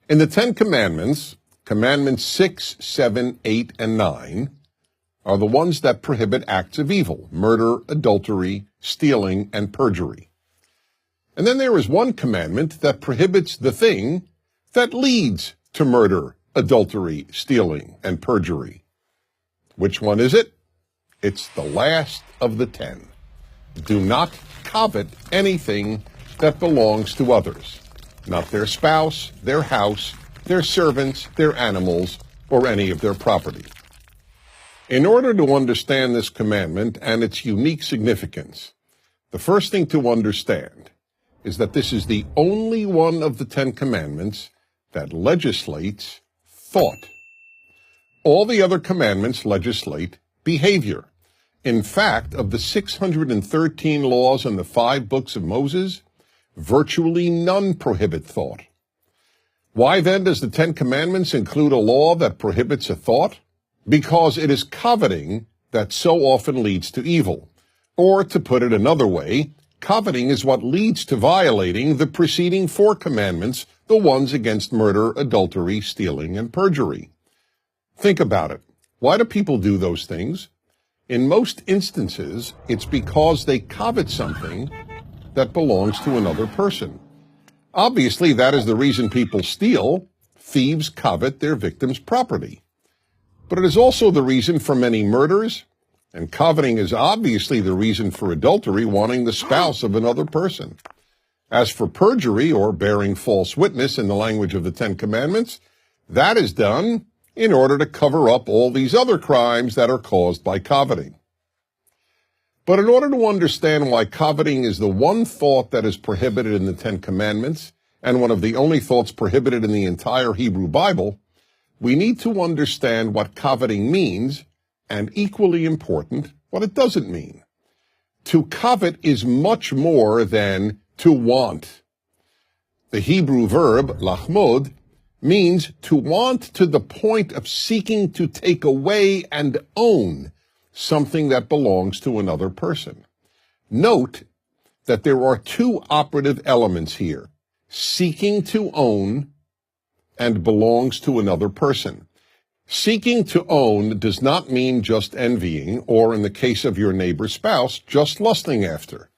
In the Ten Commandments, Commandments 6, 7, 8, and 9 are the ones that prohibit acts of evil: murder, adultery, stealing, and perjury. And then there is one commandment that prohibits the thing that leads to murder, adultery, stealing, and perjury. Which one is it? It's the last of the 10. Do not covet anything that belongs to others, not their spouse, their house, their servants, their animals, or any of their property. In order to understand this commandment and its unique significance, the first thing to understand is that this is the only one of the 10 Commandments that legislates thought. All the other commandments legislate behavior. In fact, of the 613 laws in the 5 books of Moses, virtually none prohibit thought. Why then does the 10 Commandments include a law that prohibits a thought? Because it is coveting that so often leads to evil. Or, to put it another way, coveting is what leads to violating the preceding 4 commandments, the ones against murder, adultery, stealing, and perjury. Think about it. Why do people do those things? In most instances, it's because they covet something that belongs to another person. Obviously, that is the reason people steal. Thieves covet their victim's property. But it is also the reason for many murders, and coveting is obviously the reason for adultery, wanting the spouse of another person. As for perjury, or bearing false witness in the language of the 10 Commandments, that is done in order to cover up all these other crimes that are caused by coveting. But in order to understand why coveting is the one thought that is prohibited in the 10 Commandments, and one of the only thoughts prohibited in the entire Hebrew Bible, we need to understand what coveting means, and equally important, what it doesn't mean. To covet is much more than to want. The Hebrew verb, lachmod, means to want to the point of seeking to take away and own something that belongs to another person. Note that there are 2 operative elements here: seeking to own and belongs to another person. Seeking to own does not mean just envying, or in the case of your neighbor's spouse, just lusting after.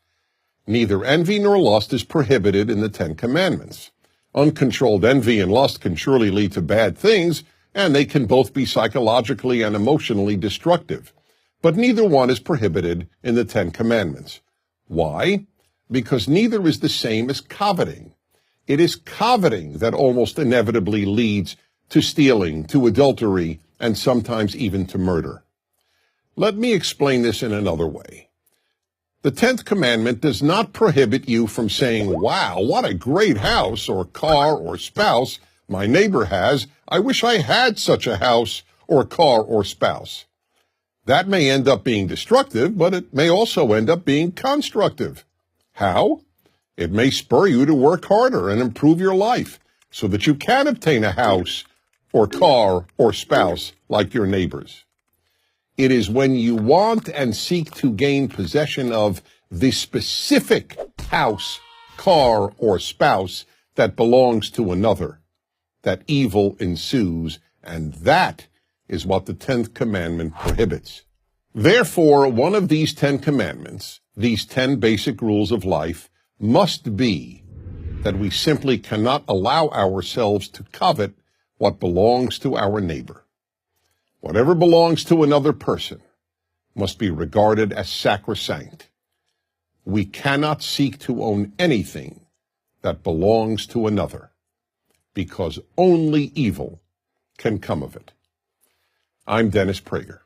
Neither envy nor lust is prohibited in the 10 Commandments. Uncontrolled envy and lust can surely lead to bad things, and they can both be psychologically and emotionally destructive. But neither one is prohibited in the 10 Commandments. Why? Because neither is the same as coveting. It is coveting that almost inevitably leads to stealing, to adultery, and sometimes even to murder. Let me explain this in another way. The 10th commandment does not prohibit you from saying, "Wow, what a great house or car or spouse my neighbor has. I wish I had such a house or car or spouse." That may end up being destructive, but it may also end up being constructive. How? It may spur you to work harder and improve your life so that you can obtain a house or car or spouse like your neighbors. It is when you want and seek to gain possession of the specific house, car, or spouse that belongs to another that evil ensues, and that is what the 10th commandment prohibits. Therefore, one of these 10 commandments, these 10 basic rules of life, must be that we simply cannot allow ourselves to covet what belongs to our neighbor. Whatever belongs to another person must be regarded as sacrosanct. We cannot seek to own anything that belongs to another, because only evil can come of it. I'm Dennis Prager.